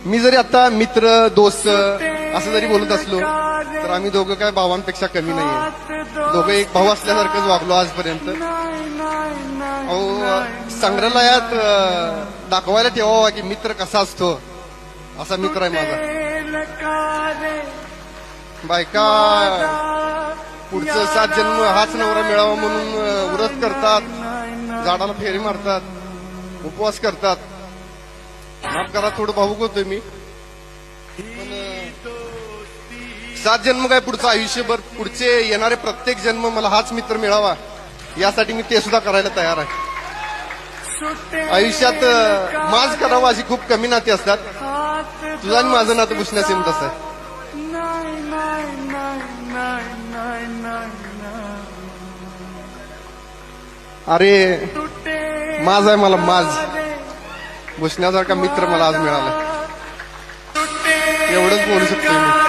मी जरी आता मित्र दोस्त असं जरी बोलत असलो तर आम्ही दोघं काय भावांपेक्षा कमी नाहीये. दोघं एक भाऊ असल्यासारखंच वागलो आजपर्यंत. अहो संग्रहालयात दाखवायला ठेवावा की मित्र कसा असतो, असा मित्र आहे माझा. बायका पुढचं 7 जन्म हाच नवरा मिळावा म्हणून व्रत करतात, झाडाला फेरी मारतात, उपवास करतात. माफ करा थोडं भावुक होतोय मी, पण 7 जन्म काय पुढचं आयुष्यभर, पुढचे येणारे प्रत्येक जन्म मला हाच मित्र मिळावा यासाठी मी ते सुद्धा करायला तयार आहे. आयुष्यात माज करावं अशी खूप कमी नाती असतात. तुझं आणि माझं नातं पुसण्या सेम तसं आहे. अरे माज आहे मला, माज भुसण्यासारखा मित्र मला आज मिळाला. एवढंच बोलू शकतो मी.